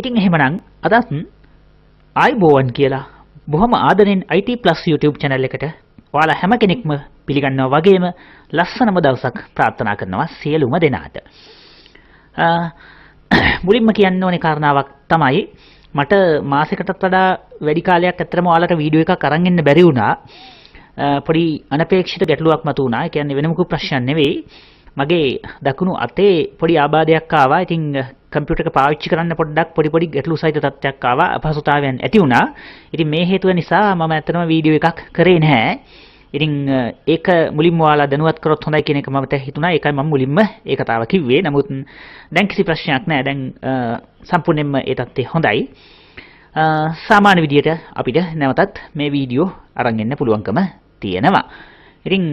ඉතින් එහෙමනම් අදත් ආයිබෝවන් කියලා බොහොම ආදරෙන් IT+ YouTube channel එකට ඔයාලා හැම කෙනෙක්ම පිළිගන්නවා වගේම ලස්සනම දවසක් ප්‍රාර්ථනා කරනවා සියලුම දෙනාට. මුලින්ම කියන්න ඕනේ කාරණාවක් තමයි මට මාසයකටත් වඩා වැඩි කාලයක් ඇත්තටම ඔයාලට වීඩියෝ එකක් අරන් එන්න බැරි වුණා. පොඩි අනපේක්ෂිත ගැටලුවක් මතු වුණා. ඒ කියන්නේ වෙන මොකක් ප්‍රශ්නයක් නෙවෙයි. මගේ දකුණු අතේ පොඩි ආබාධයක් ආවා. ඉතින් කම්පියුටර් එක පාවිච්චි කරන්න පොඩ්ඩක් පොඩි ගැටලු සහිත තත්ත්වයක් ආවා. අපහසුතාවයන් ඇති වුණා. ඉතින් මේ හේතුව නිසා මම ඇත්තටම වීඩියෝ එකක් කරේ නැහැ. ඉතින් ඒක මුලින්ම ඔයාලා දැනුවත් කරොත් හොඳයි කියන එක මට හිතුණා. ඒකයි මම මුලින්ම ඒ කතාව කිව්වේ. නමුත් දැන් කිසි ප්‍රශ්නයක් නැහැ. දැන් සම්පූර්ණයෙන්ම ඒ තත්ත්වය හොඳයි. සාමාන්‍ය විදියට අපිට නැවතත් මේ වීඩියෝ අරන් එන්න පුළුවන්කම තියෙනවා. ඉතින්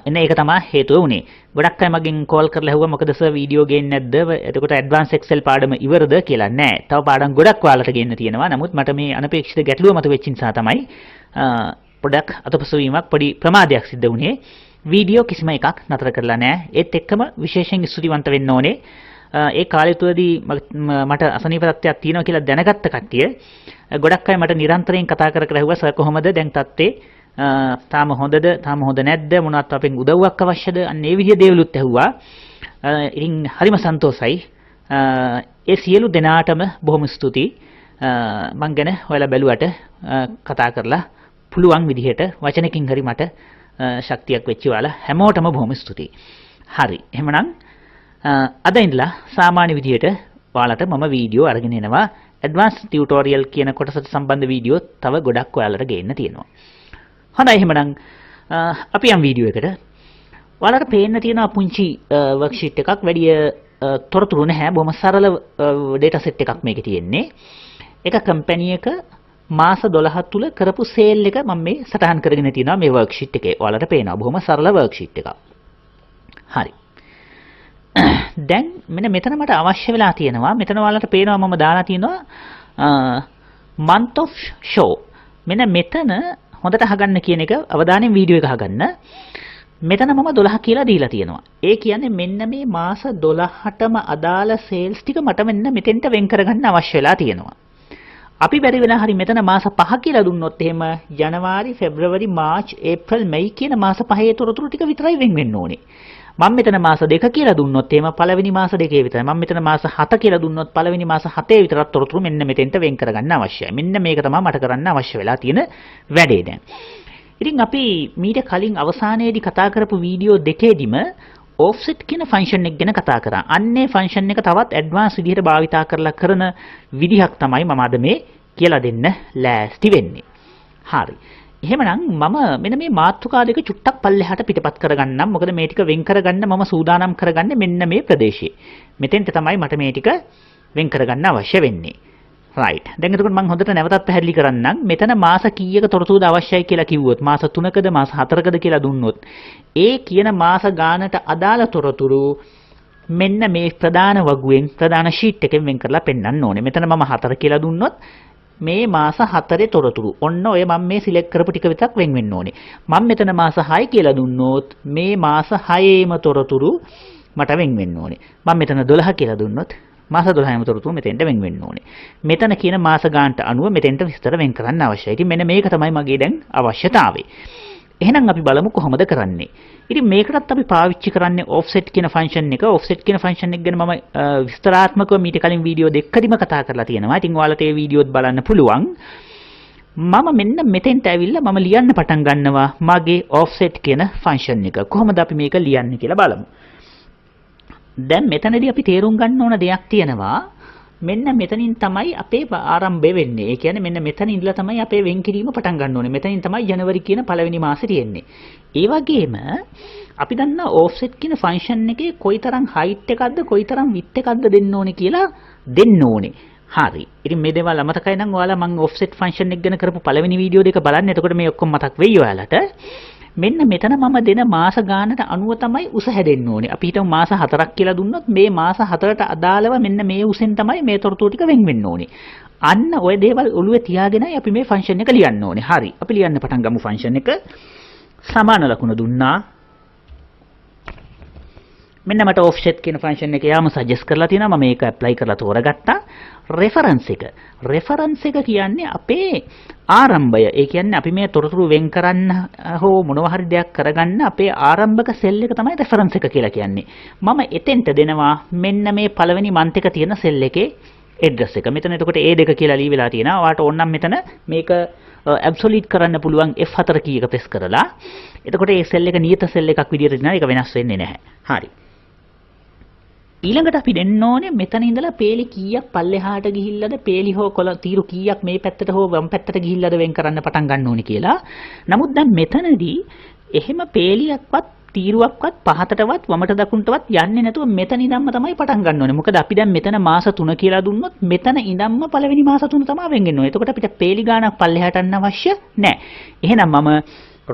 එන්න ඒක තමයි හේතුව උනේ. ගොඩක් අය මගෙන් කෝල් කරලා ඇහුවා මොකද සර් වීඩියෝ ගේන්නේ නැද්ද? එතකොට ඇඩ්වාන්ස් එක්සෙල් පාඩම ඉවරද කියලා. නෑ. තව පාඩම් ගොඩක් ඔයාලට ගේන්න තියෙනවා. නමුත් මට මේ අනපේක්ෂිත ගැටලුව මතුවෙච්ච නිසා තමයි පොඩක් අතපසුවීමක් පොඩි ප්‍රමාදයක් සිද්ධ වුණේ. වීඩියෝ කිසිම එකක් නතර කරලා නෑ. ඒත් එක්කම විශේෂයෙන් ස්තුතිවන්ත වෙන්න ඕනේ. ඒ කාලය තුලදී මට අසනීප තත්ත්වයක් තියෙනවා කියලා දැනගත්ත කට්ටිය ගොඩක් අය මට නිරන්තරයෙන් කතා කර ඇහුවා සර් කොහොමද දැන් තත්ත්වේ? තාම හොඳද? තාම හොඳ නැද්ද? මොනවත් අපෙන් උදව්වක් අවශ්‍යද? අන්න ඒ විදිහේ දේවලුත් ඇහුවා. ඉතින් හරිම සන්තෝසයි. ඒ සියලු දෙනාටම බොහොම ස්තුතියි. මං ගැන ඔයාලා බැලුවට කතා කරලා පුළුවන් විදිහට වචනකින් හරි මට ශක්තියක් වෙච්ච ඔයාලා හැමෝටම බොහොම ස්තුතියි. හරි. එහෙමනම් අද ඉඳලා සාමාන්‍ය විදිහට ඔයාලට මම වීඩියෝ අරගෙන එනවා. ඇඩ්වාන්ස් ටියුටෝරියල් කියන කොටසට සම්බන්ධ වීඩියෝ තව ගොඩක් ඔයාලට ගේන්න තියෙනවා. හොඳයි එහෙමනම් අපි යම් වීඩියෝ එකට. ඔයාලට පේන්න තියෙනවා පුංචි වර්ක්ෂීට් එකක්. වැඩි තොරතුරු නැහැ. බොහොම සරල ඩේටා සෙට් එකක් මේකේ තියෙන්නේ. එක කම්පැනි එක මාස 12 තුල කරපු සේල් එක මම මේ සටහන් කරගෙන තියෙනවා මේ වර්ක්ෂීට් එකේ. ඔයාලට පේනවා බොහොම සරල වර්ක්ෂීට් එකක්. හරි. දැන් මෙන්න මෙතන මට අවශ්‍ය වෙලා තියෙනවා. මෙතන ඔයාලට පේනවා මම දාලා තියෙනවා month of show. මෙන්න මෙතන හොඳට අහගන්න කියන එක අවධානයෙන් වීඩියෝ එක අහගන්න. මෙතන මම 12 කියලා දීලා තියෙනවා. ඒ කියන්නේ මෙන්න මේ මාස 12ටම අදාළ සේල්ස් ටික මට මෙන්න මෙතෙන්ට වෙන් කරගන්න අවශ්‍ය වෙලා තියෙනවා. අපි බැරි වෙලා හරි මෙතන මාස 5 කියලා දුන්නොත් එහෙම ජනවාරි, පෙබ්‍රවරි, මාර්ච්, ඒප්‍රිල්, මැයි කියන මාස 5 තොරතුරු ටික විතරයි වෙන් වෙන්න ඕනේ. මම මෙතන මාස 2 කියලා දුන්නොත් එහෙම පළවෙනි මාස 2 විතරයි. මම මෙතන මාස 7 කියලා දුන්නොත් පළවෙනි මාස 7 විතරක් තොරතුරු මෙන්න මෙතෙන්ට වෙන් කරගන්න අවශ්‍යයි. මෙන්න මේක තමයි මට කරන්න අවශ්‍ය වෙලා තියෙන වැඩේ දැන්. ඉතින් අපි මීට කලින් අවසානයේදී කතා කරපු වීඩියෝ දෙකේදීම offset කියන ෆන්ක්ෂන් එක ගැන කතා කරා. අන්නේ ෆන්ක්ෂන් එක තවත් ඇඩ්වාන්ස් විදිහට භාවිතා කරලා කරන විදිහක් තමයි මම අද මේ කියලා දෙන්න ලෑස්ති වෙන්නේ. හරි. එහෙමනම් මම මෙන්න මේ මාතෘකා දෙක චුට්ටක් පල්ලෙහාට පිටපත් කරගන්නම්. මොකද මේ ටික වෙන් කරගන්න මම සූදානම් කරගන්නේ මෙන්න මේ ප්‍රදේශයේ. මෙතෙන්ට තමයි මට මේ ටික වෙන් කරගන්න අවශ්‍ය වෙන්නේ. right. දැන් එතකොට මම හොඳට නැවතත් පැහැදිලි කරන්නම්. මෙතන මාස කීයක තොරතුරුද අවශ්‍යයි කියලා කිව්වොත් මාස 3කද මාස 4කද කියලා දුන්නොත් ඒ කියන මාස ගානට අදාළ තොරතුරු මෙන්න මේ ප්‍රධාන වගුවෙන් ප්‍රධාන ෂීට් එකෙන් වෙන් කරලා පෙන්නන්න ඕනේ. මෙතන මම 4 කියලා දුන්නොත් මේ මාස 4 තොරතුරු. ඔන්න ඔය මම මේ සිලෙක්ට් කරපු ටික විතරක් වෙන් වෙන්න ඕනේ. මම මෙතන මාස 6 කියලා දුන්නොත් මේ මාස 6ේම තොරතුරු මට වෙන් වෙන්න ඕනේ. මම මෙතන 12 කියලා දුන්නොත් මාස 12ේම තොරතුරු මෙතෙන්ට වෙන් වෙන්න ඕනේ. මෙතන කියන මාස ගානට අනුව මෙතෙන්ට විස්තර වෙන් කරන්න අවශ්‍යයි. ඉතින් මෙන්න මේක තමයි මගේ දැන් අවශ්‍යතාවය. එහෙනම් අපි බලමු කොහොමද කරන්නේ. ඉතින් මේකටත් අපි පාවිච්චි කරන්නේ offset කියන ෆන්ක්ෂන් එක. offset කියන ෆන්ක්ෂන් එක ගැන මම විස්තරාත්මකව මීට කලින් වීඩියෝ දෙකකදීම කතා කරලා තියෙනවා. ඉතින් ඔයාලට ඒ වීඩියෝත් බලන්න පුළුවන්. මම මෙන්න මෙතෙන්ට ඇවිල්ලා මම ලියන්න පටන් ගන්නවා මගේ offset කියන ෆන්ක්ෂන් එක. කොහොමද අපි මේක ලියන්නේ කියලා බලමු. දැන් මෙතනදී අපි තේරුම් ගන්න ඕන දෙයක් තියෙනවා. මෙන්න මෙතනින් තමයි අපේ ආරම්භය වෙන්නේ. ඒ කියන්නේ මෙන්න මෙතන ඉඳලා තමයි අපේ වෙන් කිරීම පටන් ගන්න ඕනේ. මෙතනින් තමයි ජනවරි කියන පළවෙනි මාසේ තියෙන්නේ. ඒ වගේම අපි දන්නා offset කියන ෆන්ක්ෂන් එකේ කොයිතරම් height එකක්ද කොයිතරම් width එකක්ද දෙන්න ඕනේ කියලා දෙන්න ඕනේ. හරි. ඉතින් මේ දේවල් අමතකයි නම් ඔයාලා මම offset ෆන්ක්ෂන් එක ගැන කරපු පළවෙනි වීඩියෝ දෙක බලන්න. එතකොට මේ ඔක්කොම මතක් වෙයි ඔයාලට. මෙන්න මෙතන මම දෙන මාස ගානට අනුව තමයි උස හැදෙන්න ඕනේ. අපි හිතමු මාස 4ක් කියලා දුන්නොත් මේ මාස 4ට අදාළව මෙන්න මේ උසෙන් තමයි මේ තොරතුරු ටික වෙන් වෙන්න ඕනේ. අන්න ඔය දේවල් ඔළුවේ තියාගෙනයි අපි මේ ෆන්ක්ෂන් එක ලියන්න ඕනේ. හරි. අපි ලියන්න පටන් ගමු ෆන්ක්ෂන් එක. සමාන ලකුණ දුන්නා. මෙන්න මට offset කියන ෆන්ක්ෂන් එක යාම සජෙස්ට් කරලා තියෙනවා. මම ඒක ඇප්ලයි කරලා තෝරගත්තා. reference එක කියන්නේ අපේ ආරම්භය. ඒ කියන්නේ අපි මේ තොරතුරු වෙන් කරන්න හෝ මොනවා හරි දෙයක් කරගන්න අපේ ආරම්භක සෙල් එක තමයි reference එක කියලා කියන්නේ. මම එතෙන්ට දෙනවා මෙන්න මේ පළවෙනි month එක තියෙන සෙල් එකේ address එක. මෙතන එතකොට A2 කියලා ලී වෙලා තියෙනවා. ඔයාලට ඕන නම් මෙතන මේක absolute කරන්න පුළුවන් F4 කී එක press කරලා. එතකොට මේ සෙල් එක නියත සෙල් එකක් විදියට දෙනවා. ඒක වෙනස් වෙන්නේ නැහැ. හරි. ඊළඟට අපි දෙන්න ඕනේ මෙතන ඉඳලා පේලි කීයක් පල්ලෙහාට ගිහිල්ලාද පේලි හෝ කොළ තීරු කීයක් මේ පැත්තට හෝ වම් පැත්තට ගිහිල්ලාද වෙන් කරන්න පටන් ගන්න ඕනේ කියලා. නමුත් දැන් මෙතනදී එහෙම පේලියක්වත් තීරුවක්වත් පහතටවත් වමට දකුණටවත් යන්නේ නැතුව මෙතන ඉඳන්ම තමයි පටන් ගන්න ඕනේ. මොකද අපි දැන් මෙතන මාස 3 කියලා දුන්නොත් මෙතන ඉඳන්ම පළවෙනි මාස 3 තමයි වෙන් වෙන්නේ. එතකොට අපිට පේලි ගාණක් පල්ලෙහාට යන්න අවශ්‍ය නැහැ. එහෙනම් මම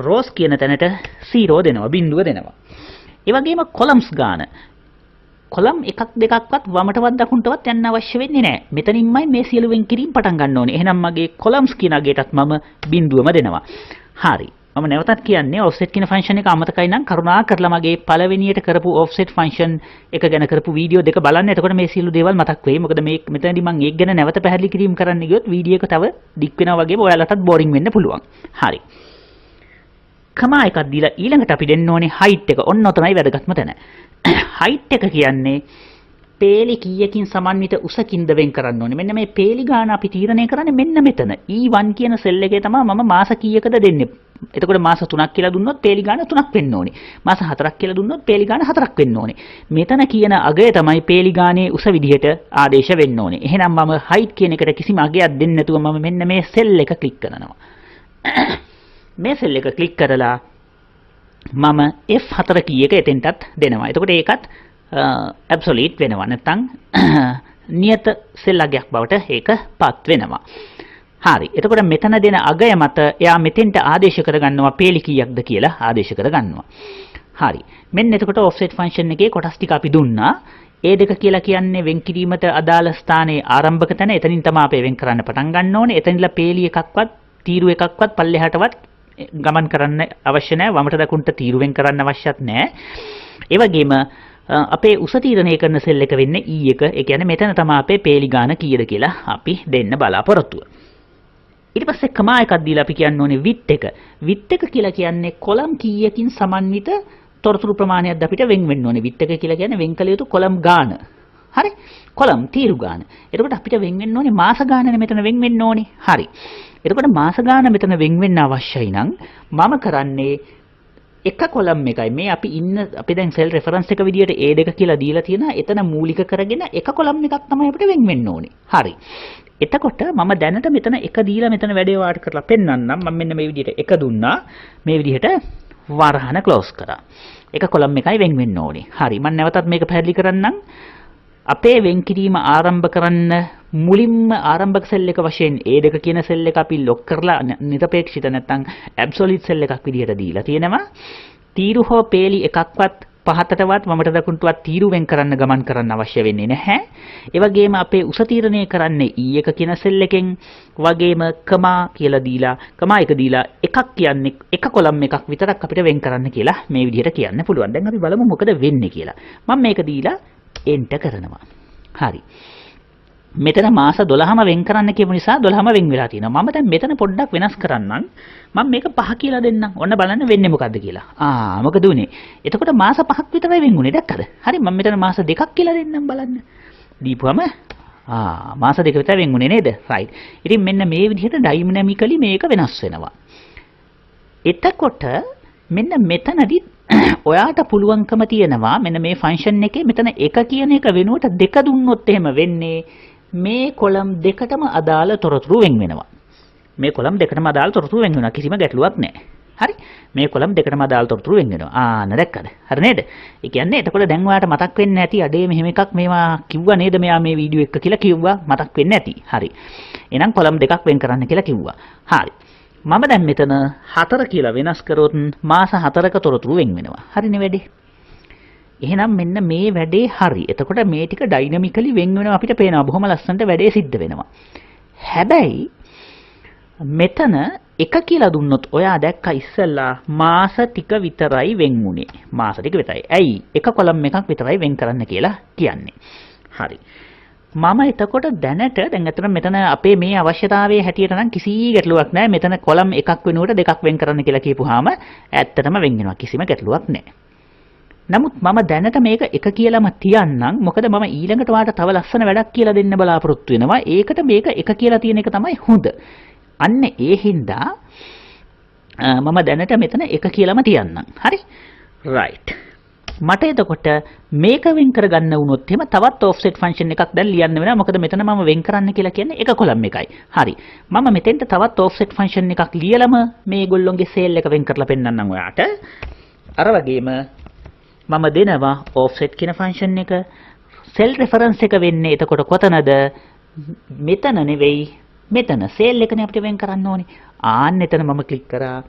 rows කියන තැනට 0 දෙනවා, බිංදුව දෙනවා. ඒ වගේම columns ගාණ කොලම් එකක් දෙකක්වත් වමටවත් දකුණටවත් යන්න අවශ්‍ය වෙන්නේ නැහැ. මෙතනින්මයි මේ සියලු වෙන් කිරීම පටන් ගන්න ඕනේ. එහෙනම් මගේ කොලම්ස් කියන අගයටත් මම බිංදුවම දෙනවා. හරි. මම නැවතත් කියන්නේ offset කියන ෆන්ක්ෂන් එක අමතකයි නම් කරුණාකරලා මගේ පළවෙනියට කරපු offset ෆන්ක්ෂන් එක ගැන කරපු වීඩියෝ දෙක බලන්න. එතකොට මේ සියලු දේවල් මතක් වෙයි. මොකද මේ මෙතනදී මම ඒක ගැන නැවත පැහැදිලි කිරීම කරන්න ගියොත් වීඩියෝ එක තව දික් වෙනවා වගේම ඔයාලටත් බෝරින් වෙන්න පුළුවන්. හරි. කමා එකක් දීලා ඊළඟට අපි දෙන්න ඕනේ height එක. ඔන්න ඔතනයි වැදගත්ම තැන. height එක කියන්නේ පේලි කීයකින් සමන්විත උසකින්ද වෙන් කරන්න ඕනේ. මෙන්න මේ පේලි ගාන අපි තීරණය කරන්නේ මෙන්න මෙතන. E1 කියන සෙල් එකේ තමයි මම මාස කීයකද දෙන්නේ. එතකොට මාස 3ක් කියලා දුන්නොත් පේලි ගාන 3ක් වෙන්න ඕනේ. මාස 4ක් කියලා දුන්නොත් පේලි ගාන 4ක් වෙන්න ඕනේ. මෙතන කියන අගය තමයි පේලි ගානේ උස විදිහට ආදේශ වෙන්න ඕනේ. එහෙනම් මම height කියන එකට කිසිම අගයක් දෙන්නේ නැතුව මම මෙන්න මේ සෙල් එක ක්ලික් කරනවා. මේ සෙල් එක ක්ලික් කරලා මම F4 කී එක එතෙන්ටත් දෙනවා. එතකොට ඒකත් absolute වෙනවා. නැත්නම් නියත සෙල් අගයක් බවට ඒක පත් වෙනවා. හරි. එතකොට මෙතන දෙන අගය මත එයා මෙතෙන්ට ආදේශ කරගන්නවා පේලි කීයක්ද කියලා ආදේශ කරගන්නවා. හරි. මෙන්න එතකොට offset function එකේ කොටස් ටික අපි දුන්නා. A2 කියලා කියන්නේ වෙන් කිරීමට අදාළ ස්ථානයේ ආරම්භක තැන. එතනින් තමයි අපි වෙන් කරන්න පටන් ගන්න ඕනේ. එතනින්ලා පේලි එකක්වත් තීරු එකක්වත් පල්ලෙහාටවත් ගමන් කරන්න අවශ්‍ය නැහැ. වමට දකුණට තීරු වෙන් කරන්න අවශ්‍යත් නැහැ. ඒ වගේම අපේ උස තීරණය කරන සෙල් එක වෙන්නේ E1. ඒ කියන්නේ මෙතන තමයි අපේ පේලි ගාන කීයද කියලා අපි දෙන්න බලාපොරොත්තුව. ඊට පස්සේ කමා එකක් දීලා අපි කියන්න ඕනේ width එක. width එක කියලා කියන්නේ කොලම් කීයකින් සමන්විත තොරතුරු ප්‍රමාණයක්ද අපිට වෙන් වෙන්න ඕනේ. width එක කියලා කියන්නේ වෙන් කළ යුතු කොලම් ගාන. හරි? කොලම් තීරු ගාන. එතකොට අපිට වෙන් වෙන්න ඕනේ මාස ගානනේ මෙතන වෙන් වෙන්න ඕනේ. හරි. එතකොට මාස ගාන මෙතන වෙන් වෙන්න අවශ්‍යයි නම් මම කරන්නේ එක කොලම් එකයි මේ අපි දැන් සෙල් රෙෆරන්ස් එක විදියට A2 කියලා දීලා තියෙනවා. එතන මූලික කරගෙන එක කොලම් එකක් තමයි අපිට වෙන් වෙන්න ඕනේ. හරි. එතකොට මම දැනට මෙතන එක දීලා මෙතන වැඩේ වාට කරලා පෙන්නන්නම්. මම මෙන්න මේ විදියට එක දුන්නා. මේ විදියට වරහන ක්ලෝස් කරා. එක කොලම් එකයි වෙන් වෙන්න ඕනේ. හරි. මම නැවතත් මේක පැහැදිලි කරන්නම්. අපේ වෙන් කිරීම ආරම්භ කරන්න මුලින්ම ආරම්භක සෙල් එක වශයෙන් A2 කියන සෙල් එක අපි ලොක් කරලා නිරපේක්ෂිත නැත්නම් ඇබ්සොලියුට් සෙල් එකක් විදිහට දීලා තියෙනවා. තීරු හෝ පේලි එකක්වත් පහතටවත් වමට දකුණටවත් තීරු වෙන් කරන්න ගමන් කරන්න අවශ්‍ය වෙන්නේ නැහැ. ඒ වගේම අපේ උස තීරණය කරන්නේ E1 කියන සෙල් එකෙන් වගේම කමා කියලා දීලා කමා එක දීලා එකක් කියන්නේ එක කොලම් එකක් විතරක් අපිට වෙන් කරන්න කියලා මේ විදිහට කියන්න පුළුවන්. දැන් අපි බලමු මොකද වෙන්නේ කියලා. මම මේක දීලා එන්ටර් කරනවා. හරි. මෙතන මාස 12ම වෙන් කරන්න කියපු නිසා 12ම වෙන් වෙලා තියෙනවා. මම දැන් මෙතන පොඩ්ඩක් වෙනස් කරන්නම්. මම මේක 5 කියලා දෙන්නම්. ඔන්න බලන්න වෙන්නේ මොකද්ද කියලා. මොකද උනේ? එතකොට මාස 5ක් විතරයි වෙන් උනේ. දැක්කද? හරි මම මෙතන මාස 2ක් කියලා දෙන්නම් බලන්න. දීපුවම මාස 2 විතර වෙන් උනේ නේද? right. ඉතින් මෙන්න මේ විදිහට ඩයිනමිකලි මේක වෙනස් වෙනවා. එතකොට මෙන්න මෙතනදී ඔයාට පුළුවන්කම තියෙනවා මෙන්න මේ ෆන්ක්ෂන් එකේ මෙතන එක කියන එක වෙනුවට දෙක දුන්නොත් එහෙම වෙන්නේ මේ කොලම් දෙකටම අදාළ තොරතුරු වෙන් වෙනවා. මේ කොලම් දෙකටම අදාළ තොරතුරු වෙන් වෙනවා. කිසිම ගැටලුවක් නැහැ. හරි? මේ කොලම් දෙකටම අදාළ තොරතුරු වෙන් වෙනවා. දැක්කද? හරි නේද? ඒ කියන්නේ එතකොට දැන් ඔයාට මතක් වෙන්නේ නැති අඩේ මෙහෙම එකක් මේවා කිව්වා නේද මෙයා මේ වීඩියෝ එක කියලා කිව්වා මතක් වෙන්නේ නැති. හරි. එහෙනම් කොලම් දෙකක් වෙන් කරන්න කියලා කිව්වා. හරි. මම දැන් මෙතන 4 කියලා වෙනස් කරොත් මාස 4ක තොරතුරු වෙන් වෙනවා. හරිනේ වැඩේ. එහෙනම් මෙන්න මේ වැඩේ හරි. එතකොට මේ ටික ඩයිනමිකලි වෙන් වෙනවා අපිට පේනවා. බොහොම ලස්සනට වැඩේ සිද්ධ වෙනවා. හැබැයි මෙතන එක කියලා දුන්නොත් ඔයා දැක්ක ඉස්සෙල්ලා මාස ටික විතරයි වෙන් වුනේ. මාස ටික විතරයි. ඇයි? එක කොලම් එකක් විතරයි වෙන් කරන්න කියලා කියන්නේ. හරි. මම එතකොට දැනට දැන් අතන මෙතන අපේ මේ අවශ්‍යතාවයේ හැටියට නම් කිසි ගැටලුවක් නැහැ. මෙතන කොලම් එකක් වෙනුවට දෙකක් වෙන් කරන්න කියලා කියපුවාම ඇත්තටම වෙන් වෙනවා. කිසිම ගැටලුවක් නැහැ. නමුත් මම දැනට මේක එක කියලාම තියන්නම්. මොකද මම ඊළඟට වාට තව ලස්සන වැඩක් කියලා දෙන්න බලාපොරොත්තු වෙනවා. ඒකට මේක එක කියලා තියෙන එක තමයි හොඳ. අන්න ඒ හින්දා මම දැනට මෙතන එක කියලාම තියන්නම්. හරි? right. මට එතකොට මේක වෙන් කරගන්න වුණොත් එහෙම තවත් offset function එකක් දැන් ලියන්න වෙනවා. මොකද මෙතන මම වෙන් කරන්න කියලා කියන්නේ එක කොලම් එකයි. හරි. මම මෙතෙන්ට තවත් offset function එකක් ලියලම මේගොල්ලොන්ගේ sale එක වෙන් කරලා පෙන්නන්නම් ඔයාට. අර වගේම මම දෙනවා offset කියන function එක. cell reference එක වෙන්නේ එතකොට කොතනද? මෙතන නෙවෙයි මෙතන sale එකනේ අපිට වෙන් කරන්න ඕනේ. ආන්න එතන මම ක්ලික් කරා.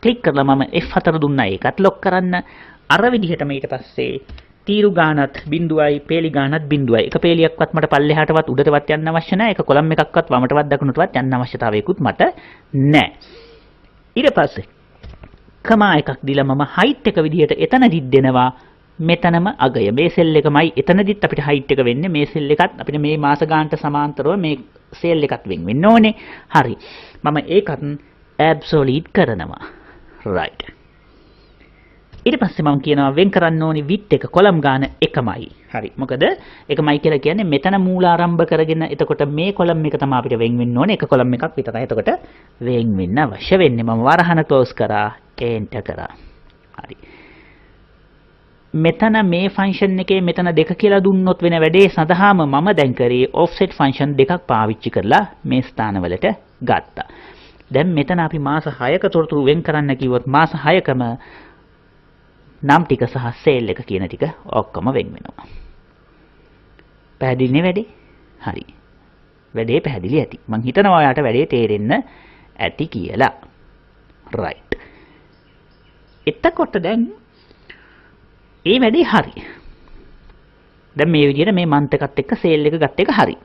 ක්ලික් කරලා මම F4 දුන්නා. ඒකත් ලොක් කරන්න. අර විදිහටම ඊට පස්සේ තීරු ගානත් බිඳුවයි පේලි ගානත් බිඳුවයි. එක පේලියක්වත් මට පල්ලෙහාටවත් උඩටවත් යන්න අවශ්‍ය නැහැ. එක කොලම් එකක්වත් වමටවත් දකුණටවත් යන්න අවශ්‍යතාවයකුත් මට නැහැ. ඊට පස්සේ කමා එකක් දීලා මම height එක විදිහට එතනදිත් දෙනවා. මෙතනම අගය. මේ සෙල් එකමයි එතනදිත් අපිට height එක වෙන්නේ. මේ සෙල් එකත් අපිට මේ මාස ගානට සමාන්තරව මේ සෙල් එකත් වෙන්න ඕනේ. හරි. මම ඒකත් absolute කරනවා. right. ඊට පස්සේ මම කියනවා වෙන් කරන්න ඕනි width එක කොලම් ගාන එකමයි. හරි. මොකද එකමයි කියලා කියන්නේ මෙතන මූලාරම්භ කරගෙන එතකොට මේ කොලම් එක තමයි අපිට වෙන් වෙන්න ඕනේ. එක කොලම් එකක් විතරයි එතකොට වෙන් වෙන්න අවශ්‍ය වෙන්නේ. මම වරහන close කරා enter කරා. හරි. මෙතන මේ ෆන්ක්ෂන් එකේ මෙතන දෙක කියලා දුන්නොත් වෙන වැඩේ සඳහාම මම දැන් කරේ offset function දෙකක් පාවිච්චි කරලා මේ ස්ථානවලට ගත්තා. දැන් මෙතන අපි මාස 6ක තොරතුරු වෙන් කරන්න කිව්වොත් මාස 6කම නම් ටික සහ සේල් එක කියන ටික ඔක්කොම වෙන් වෙනවා. පැහැදිලිනේ වැඩේ? හරි. වැඩේ පැහැදිලි ඇති. මං හිතනවා ඔයාලට වැඩේ තේරෙන්න ඇති කියලා. right. එතකොට දැන් ඒ වැඩේ හරි. දැන් මේ විදිහට මේ මන්ත් එකත් එක්ක සේල් එක ගත්ත එක හරි.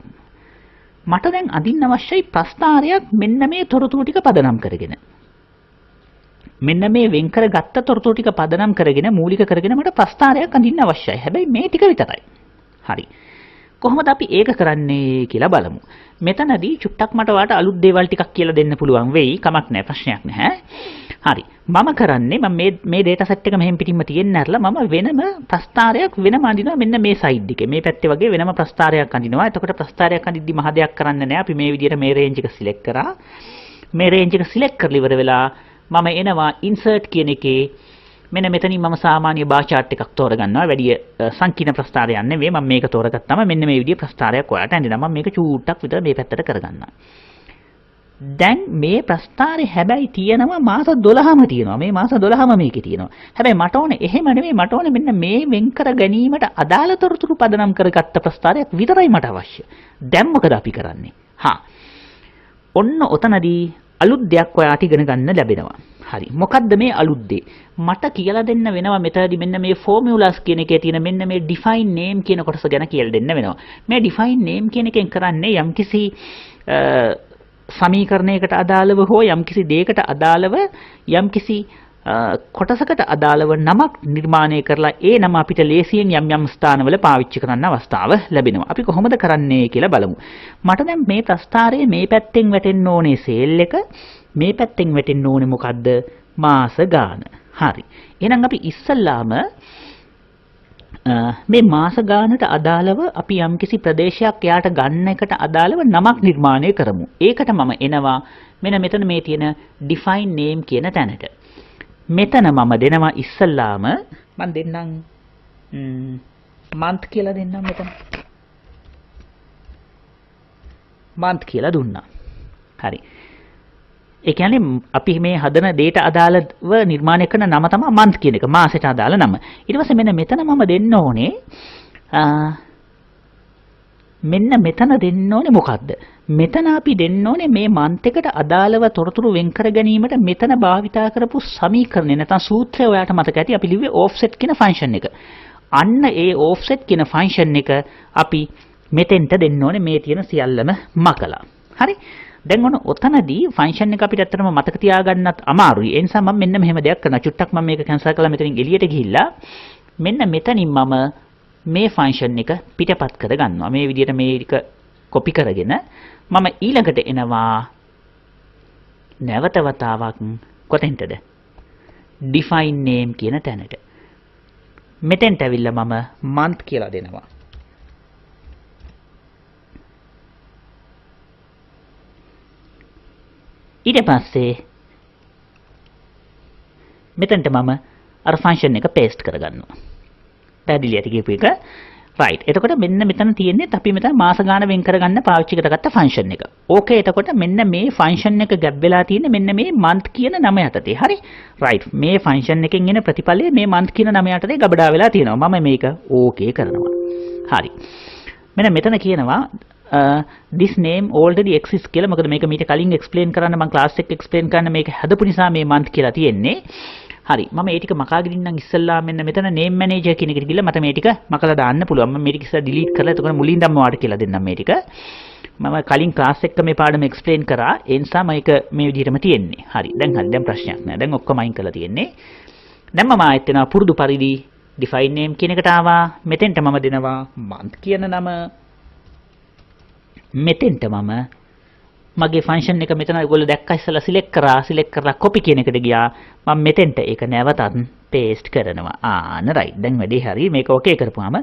මට දැන් අදින්න අවශ්‍යයි ප්‍රස්ථාරයක් මෙන්න මේ තොරතුරු ටික පදනම් කරගෙන. මෙන්න මේ වෙන් කරගත්ත තොරතුරු ටික පදනම් කරගෙන මූලික කරගෙන මට ප්‍රස්ථාරයක් අඳින්න අවශ්‍යයි. හැබැයි මේ ටික විතරයි. හරි. කොහොමද අපි ඒක කරන්නේ කියලා බලමු. මෙතනදී චුට්ටක් මට ඔයාලට අලුත් දේවල් ටිකක් කියලා දෙන්න පුළුවන් වෙයි. කමක් නැහැ, ප්‍රශ්නයක් නැහැ. හරි. මම කරන්නේ මම මේ data set එක මෙහෙම පිටින්ම තියෙන්න ඇරලා මම වෙනම ප්‍රස්ථාරයක් වෙනම අඳිනවා මෙන්න මේ side එකේ. මේ පැත්තේ වගේ වෙනම ප්‍රස්ථාරයක් අඳිනවා. එතකොට ප්‍රස්ථාරයක් අඳිද්දි මහ දෙයක් කරන්න නැහැ. අපි මේ විදිහට මේ range එක select කරා. මේ range එක select කරලා ඉවර වෙලා මම එනවා insert කියන එකේ මෙන්න මෙතනින් මම සාමාන්‍ය bar chart එකක් තෝරගන්නවා. වැඩි සංකීර්ණ ප්‍රස්ථාරයක් නෙවෙයි. මම මේක තෝරගත්තාම මෙන්න මේ විදිහේ ප්‍රස්ථාරයක් ඔයාලට ඇඳිනවා. මම මේක චූට්ටක් විතර මේ පැත්තට කරගන්නවා. දැන් මේ ප්‍රස්ථාරේ හැබැයි තියෙනවා මාස 12ම තියෙනවා. මේ මාස 12ම මේකේ තියෙනවා. හැබැයි මට ඕනේ එහෙම නෙවෙයි. මට ඕනේ මෙන්න මේ වෙන් කර ගැනීමට අදාළ තොරතුරු පදනම් කරගත්ත ප්‍රස්ථාරයක් විතරයි මට අවශ්‍ය. දැන් මොකද අපි කරන්නේ? ඔන්න ඔතනදී අලුත් දෙයක් ඔයාට ඉගෙන ගන්න ලැබෙනවා. හරි. මොකද්ද මේ අලුත් දේ? මට කියලා දෙන්න වෙනවා මෙතනදී මෙන්න මේ formulas කියන එකේ තියෙන මෙන්න මේ define name කියන කොටස ගැන කියලා දෙන්න වෙනවා. මේ define name කියන එකෙන් කරන්නේ යම්කිසි සමීකරණයකට අදාළව හෝ යම්කිසි දෙයකට අදාළව යම්කිසි කොටසකට අදාළව නමක් නිර්මාණය කරලා ඒ නම අපිට ලේසියෙන් යම් යම් ස්ථානවල පාවිච්චි කරන්න අවස්ථාව ලැබෙනවා. අපි කොහොමද කරන්නේ කියලා බලමු. මට දැන් මේ ප්‍රස්ථාරයේ මේ පැත්තෙන් වැටෙන්න ඕනේ සේල් එක, මේ පැත්තෙන් වැටෙන්න ඕනේ මොකද්ද? මාස ගාන. හරි. එහෙනම් අපි ඉස්සල්ලාම මේ මාස ගානට අදාළව අපි යම්කිසි ප්‍රදේශයක් යාට ගන්න එකට අදාළව නමක් නිර්මාණය කරමු. ඒකට මම එනවා මෙන්න මෙතන මේ තියෙන define name කියන තැනට. මෙතන මම දෙනවා ඉස්සල්ලාම මම දෙන්නම් month කියලා දෙන්නම් මෙතන. month කියලා දුන්නා. හරි. ඒ කියන්නේ අපි මේ හදන දේට අදාළව නිර්මාණය කරන නම තමයි month කියන එක. මාසෙට අදාළ නම. ඊට පස්සේ මෙන්න මෙතන මම දෙන්න ඕනේ මෙන්න මෙතන දෙන්න ඕනේ මොකද්ද? මෙතන අපි දෙන්න ඕනේ මේ month එකට අදාළව තොරතුරු වෙන් කර ගැනීමට මෙතන භාවිතා කරපු සමීකරණය නැත්නම් සූත්‍රය ඔයාලට මතක ඇති. අපි ලිව්වේ offset කියන function එක. අන්න ඒ offset කියන function එක අපි මෙතෙන්ට දෙන්න ඕනේ මේ තියෙන සියල්ලම මකලා. හරි. දැන් ඔන්න ඔතනදී ෆන්ක්ෂන් එක අපිට ඇත්තටම මතක තියාගන්නත් අමාරුයි. ඒ නිසා මම මෙන්න මෙහෙම දෙයක් කරනවා. චුට්ටක් මම මේක කැන්සල් කරලා මෙතනින් එළියට ගිහිල්ලා මෙන්න මෙතනින් මම මේ ෆන්ක්ෂන් එක පිටපත් කර ගන්නවා. මේ විදිහට මේක කොපි කරගෙන මම ඊළඟට එනවා නැවත වතාවක් කොතෙන්ටද? define name කියන තැනට. මෙතෙන්ට ඇවිල්ලා මම month කියලා දෙනවා. ඊට පස්සේ මෙතනට මම අර ෆන්ක්ෂන් එක paste කරගන්නවා. පැහැදිලියට කියපු එක. right. එතකොට මෙන්න මෙතන තියෙන්නේ අපි මෙතන මාස ගාන වෙන් කරගන්න පාවිච්චි කරගත්ත ෆන්ක්ෂන් එක. ඕකේ. එතකොට මෙන්න මේ ෆන්ක්ෂන් එක ගැප් වෙලා තියෙන්නේ මෙන්න මේ month කියන නම යටතේ. හරි. right. මේ ෆන්ක්ෂන් එකෙන් එන ප්‍රතිඵලය මේ month කියන නම යටතේ ගබඩා වෙලා තියෙනවා. මම මේක ඕකේ කරනවා. හරි. මෙන්න මෙතන කියනවා this name already exists කියලා. මොකද මේක මීට කලින් explain කරන්න මම class එක explain කරන්න මේක හදපු නිසා මේ month කියලා තියෙන්නේ. හරි. මම මේ ටික මකාගෙන ඉන්නම් ඉස්සෙල්ලා මෙන්න මෙතන name manager කියන එකට ගිහලා මට මේ ටික මකලා දාන්න පුළුවන්. මම මේ ටික ඉස්සෙල්ලා delete කරලා එතකොට මුලින්දම ඔයාලට කියලා දෙන්නම් මේ ටික. මම කලින් class එක මේ පාඩම explain කරා. ඒ නිසා මේක මේ විදිහටම තියෙන්නේ. හරි. දැන් හරි. දැන් ප්‍රශ්නයක් නෑ. දැන් ඔක්කොම අයින් කරලා තියෙන්නේ. දැන් මම ආයෙත් එනවා පුරුදු පරිදි define name කියන එකට ආවා. මෙතෙන්ට මම දෙනවා month කියන නම. මෙතෙන්ට මම මගේ ෆන්ක්ෂන් එක මෙතන ඔයගොල්ලෝ දැක්කා ඉස්සලා සිලෙක්ට් කරලා copy කියන එකට ගියා. මම මෙතෙන්ට ඒක නැවතත් paste කරනවා. ආන්න right. දැන් වැඩේ හරි. මේක okay කරපුවාම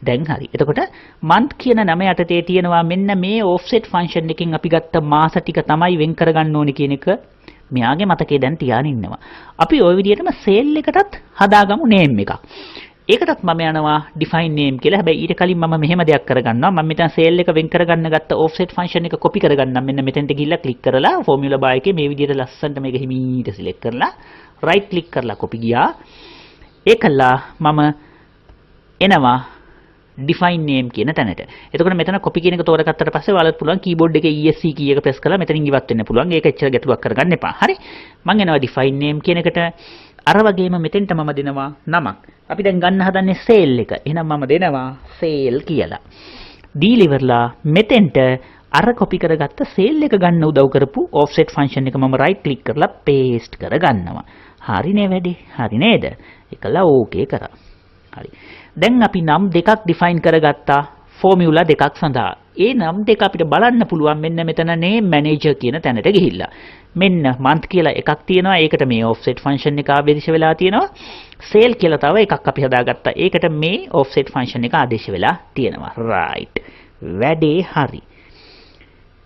දැන් හරි. එතකොට month කියන නම යටතේ තියෙනවා මෙන්න මේ offset function එකකින් අපි ගත්ත මාස ටික තමයි වෙන් කරගන්න ඕනේ කියන එක මෙයාගේ මතකේ දැන් තියාගෙන ඉන්නවා. අපි ওই විදිහටම sale එකටත් හදාගමු name එකක්. ඒකටත් මම යනවා define name කියලා. හැබැයි ඊට කලින් මම මෙහෙම දෙයක් කරගන්නවා. මම මෙතන sale එක වෙන් කරගන්න ගත්ත offset function එක copy කරගන්නම්. මෙන්න මෙතෙන්ට ගිහිල්ලා click කරලා formula bar එකේ මේ විදිහට ලස්සනට මේක හිමීට select කරලා right click කරලා copy ගියා. ඒකලා මම එනවා define name කියන තැනට. එතකොට මෙතන copy කියන එක තෝරගත්තට පස්සේ ඔයාලට පුළුවන් keyboard එකේ ESC key එක press කරලා මෙතනින් ඉවත් වෙන්න පුළුවන්. ඒක එච්චර ගැටලුවක් කරගන්න එපා. හරි. මම එනවා define name කියන එකට. අර වගේම මෙතෙන්ට මම දෙනවා නමක්. අපි දැන් ගන්න හදන්නේ sale එක. එහෙනම් මම දෙනවා sale කියලා. දීලා ඉවරලා මෙතෙන්ට අර copy කරගත්ත sale එක ගන්න උදව් කරපු offset function එක මම right click කරලා paste කරගන්නවා. හරිනේ වැඩේ. හරි නේද? ඒකලා okay කරා. හරි. දැන් අපි නම් දෙකක් define කරගත්තා formula දෙකක් සඳහා. ඒ නම් දෙක අපිට බලන්න පුළුවන් මෙන්න මෙතන name manager කියන තැනට ගිහිල්ලා. මෙන්න month කියලා එකක් තියෙනවා. ඒකට මේ offset function එක ආදේශ වෙලා තියෙනවා. sale කියලා තව එකක් අපි හදාගත්තා. ඒකට මේ offset function එක ආදේශ වෙලා තියෙනවා. right. වැඩේ හරි.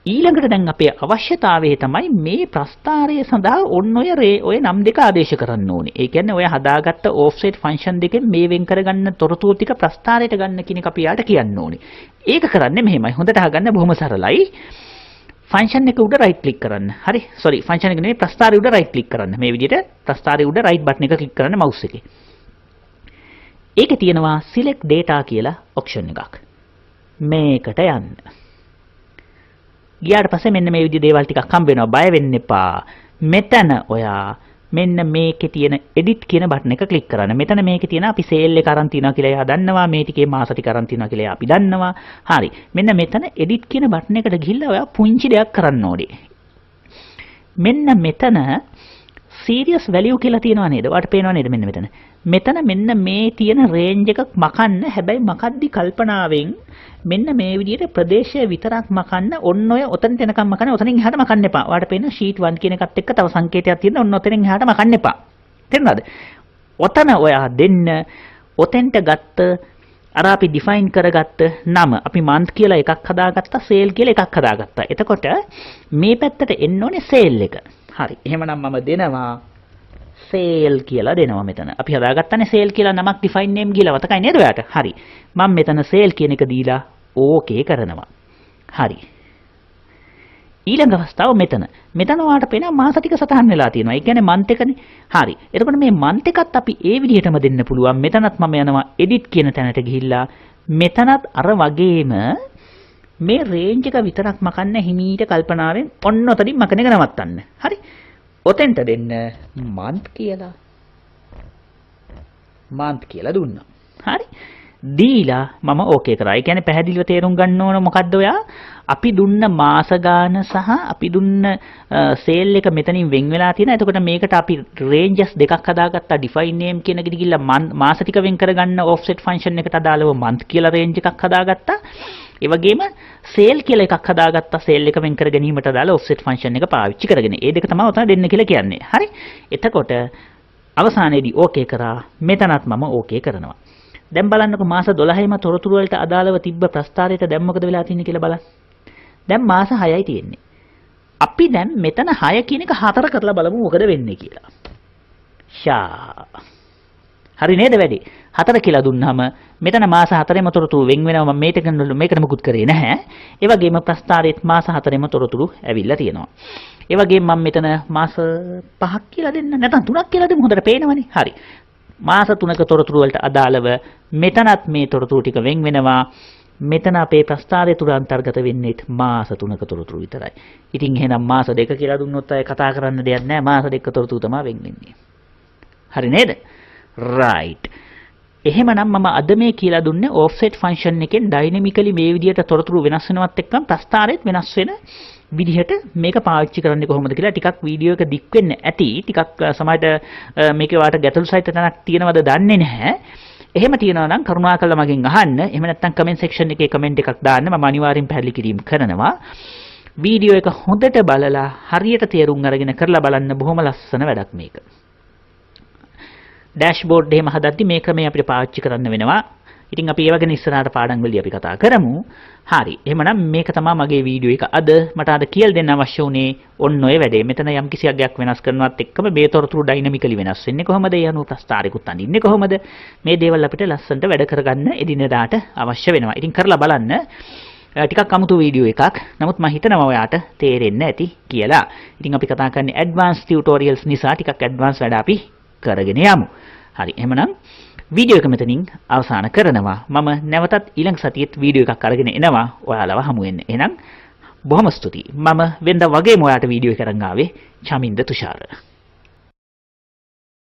ඊළඟට දැන් අපේ අවශ්‍යතාවය තමයි මේ ප්‍රස්ථාරය සඳහා ඔය නම් දෙක ආදේශ කරන්න ඕනේ. ඒ කියන්නේ ඔය හදාගත්ත offset function දෙකෙන් මේ වෙන් කරගන්න තොරතුරු ටික ප්‍රස්ථාරයට ගන්න කියන එක අපි යාට කියන්න ඕනේ. ඒක කරන්නේ මෙහෙමයි. හොඳට අහගන්න බොහොම සරලයි. function එක උඩ right click කරන්න. හරි. sorry function එක නෙමෙයි ප්‍රස්ථාරය උඩ right click කරන්න. මේ විදිහට ප්‍රස්ථාරය උඩ right button එක click කරන්න mouse එකේ. ඒකේ තියෙනවා select data කියලා option එකක්. මේකට යන්න. ගියාට පස්සේ මෙන්න මේ විදිහේ දේවල් ටිකක් හම්බ වෙනවා. බය වෙන්න එපා. මෙතන ඔයා මෙන්න මේකේ තියෙන edit කියන බටන් එක ක්ලික් කරන්න. මෙතන මේකේ තියෙන අපි sale එක අරන් තියනවා කියලා එයා දන්නවා. මේ ටිකේ මාස ටික අරන් තියනවා කියලා අපි දන්නවා. හරි. මෙන්න මෙතන edit කියන බටන් එකට ගිහිල්ලා ඔයා පුංචි දෙයක් කරන්න ඕනේ. මෙන්න මෙතන serious value කියලා තියෙනවා නේද? ඔයාලට පේනවා නේද මෙන්න මෙතන? මෙතන මෙන්න මේ තියෙන range එකක් මකන්න. හැබැයි මකද්දි කල්පනාවෙන් මෙන්න මේ විදිහට ප්‍රදේශය විතරක් මකන්න. ඔන්න ඔය ඔතනට එනකම් මකන්න. ඔතනින් එහාට මකන්න එපා. ඔයාලට පේන sheet 1 කියන එකත් එක්ක තව සංකේතයක් තියෙනවා. ඔන්න ඔතනින් එහාට මකන්න එපා. තේරුණාද? ඔතන ඔයා දෙන්න ඔතෙන්ට ගත්ත අර අපි define කරගත්ත නම අපි month කියලා එකක් හදාගත්තා, sale කියලා එකක් හදාගත්තා. එතකොට මේ පැත්තට එන්න ඕනේ sale එක. හරි. එහෙමනම් මම දෙනවා sale කියලා දෙනවා මෙතන. අපි හදාගත්තනේ sale කියලා නමක් define name කියලා වතකයි නේද ඔයාට? හරි. මම මෙතන sale කියන එක දීලා okay කරනවා. හරි. ඊළඟ අවස්ථාව මෙතන. මෙතන ඔයාලට පේනවා මාස ටික සටහන් වෙලා තියෙනවා. ඒ කියන්නේ month එකනේ. හරි. එතකොට මේ month එකත් අපි ඒ විදිහටම දෙන්න පුළුවන්. මෙතනත් මම යනවා edit කියන තැනට ගිහිල්ලා මෙතනත් අර වගේම මේ range එක විතරක් මකන්න හිමීට කල්පනාවෙන් ඔන්න ඔතනින් මකන එක නවත්තන්න. හරි. ඔතෙන්ට දෙන්න month කියලා දුන්නා. හරි. දීලා මම ඕකේ කරා. ඒ කියන්නේ පැහැදිලිව තේරුම් ගන්න ඕන මොකද්ද ඔයා? අපි දුන්න මාස ගාන සහ අපි දුන්න සේල් එක මෙතනින් වෙන් වෙලා තියෙනවා. එතකොට මේකට අපි රේන්ජස් දෙකක් හදාගත්තා. ඩිෆයින් නේම් කියන එක ගිහිල්ලා මාස ටික වෙන් කරගන්න ඔෆ්සෙට් ෆන්ක්ෂන් එකට අදාළව මන්ත් කියලා රේන්ජ් එකක් හදාගත්තා. ඒ වගේම සේල් කියලා එකක් හදාගත්තා. සේල් එක වෙන් කර ගැනීමට අදාළ ඔෆ්සෙට් ෆන්ක්ෂන් එක පාවිච්චි කරගෙන. ඒ දෙක තමයි උතන දෙන්න කියලා කියන්නේ. හරි? එතකොට අවසානයේදී ඕකේ කරා. මෙතනත් මම ඕකේ කරනවා. දැන් බලන්නකො මාස 12ෙම තොරතුරු වලට අදාළව තිබ්බ ප්‍රස්තාරයට දැන් මොකද වෙලා තියෙන්නේ කියලා බලන්න. දැන් මාස 6යි තියෙන්නේ. අපි දැන් මෙතන 6 කියන එක 4 කරලා බලමු මොකද වෙන්නේ කියලා. හරි නේද වැඩි? 4 කියලා දුන්නාම මෙතන මාස 4ෙම තොරතුරු වෙන් වෙනවා. මම මේකට මුකුත් කරේ නැහැ. ඒ වගේම ප්‍රස්තාරයේත් මාස 4ෙම තොරතුරු ඇවිල්ලා තියෙනවා. ඒ වගේම මම මෙතන මාස 5ක් කියලා දෙන්න නැත්නම් 3ක් කියලා දෙමු. හොඳට පේනවනේ. හරි. මාස 3ක තොරතුරු වලට අදාළව මෙතනත් මේ තොරතුරු ටික වෙන් වෙනවා. මෙතන අපේ ප්‍රස්තාරය තුල අන්තර්ගත වෙන්නේ මාස 3ක තොරතුරු විතරයි. ඉතින් එහෙනම් මාස 2 කියලා දුන්නොත් අය කතා කරන්න දෙයක් නැහැ. මාස 2ක තොරතුරු තමයි වෙන් වෙන්නේ. හරි නේද? right. එහෙමනම් මම අද මේ කියලා දුන්නේ offset function එකෙන් dynamically මේ විදිහට තොරතුරු වෙනස් වෙනවත් එක්කම ප්‍රස්තාරයත් වෙනස් වෙන විදිහට මේක පාවිච්චි කරන්නේ කොහොමද කියලා ටිකක් වීඩියෝ එක දික් වෙන්න ඇති. ටිකක් සමහරට මේකේ වාට ගැටලු සහිත තැනක් තියෙනවද දන්නේ නැහැ. එහෙම තියෙනවා නම් කරුණාකරලා මගෙන් අහන්න. එහෙම නැත්නම් කමෙන්ට් සෙක්ෂන් එකේ කමෙන්ට් එකක් දාන්න. මම අනිවාර්යෙන් පැහැදිලි කිරීම කරනවා. වීඩියෝ එක හොඳට බලලා හරියට තේරුම් අරගෙන කරලා බලන්න. බොහොම ලස්සන වැඩක් මේක. ඩෑෂ්බෝඩ් එහෙම හදද්දි මේ ක්‍රමය අපිට පාවිච්චි කරන්න වෙනවා. ඉතින් අපි ඒව ගැන ඉස්සරහට පාඩම් වලදී අපි කතා කරමු. හරි. එහෙමනම් මේක තමයි මගේ වීඩියෝ එක. අද මට අද කියලා දෙන්න අවශ්‍ය වුණේ ඔන්න ඔය වැඩේ. මෙතන යම් කිසි අගයක් වෙනස් කරනවත් එක්කම මේ තොරතුරු ඩයිනමිකලි වෙනස් වෙන්නේ කොහොමද? ඒ අනුව ප්‍රස්තාරයකුත් අඳින්නේ කොහොමද? මේ දේවල් අපිට ලස්සනට වැඩ කරගන්න එදිනෙදාට අවශ්‍ය වෙනවා. ඉතින් කරලා බලන්න. ටිකක් අමුතු වීඩියෝ එකක්. නමුත් මම හිතනවා ඔයාට තේරෙන්න ඇති කියලා. ඉතින් අපි කතා කරන්නේ ඇඩ්වාන්ස් ටියුටෝරියල්ස් නිසා ටිකක් ඇඩ්වාන්ස් වැඩ අපි කරගෙන යමු. හරි. එහෙමනම් වීඩියෝ එක මෙතනින් අවසන් කරනවා. මම නැවතත් ඊළඟ සතියේත් වීඩියෝ එකක් අරගෙන එනවා ඔයාලව හමු වෙන්න. එහෙනම් බොහොම ස්තුතියි. මම වෙනදා වගේම ඔයාලට වීඩියෝ එක අරන් ආවේ චමින්ද තුෂාර.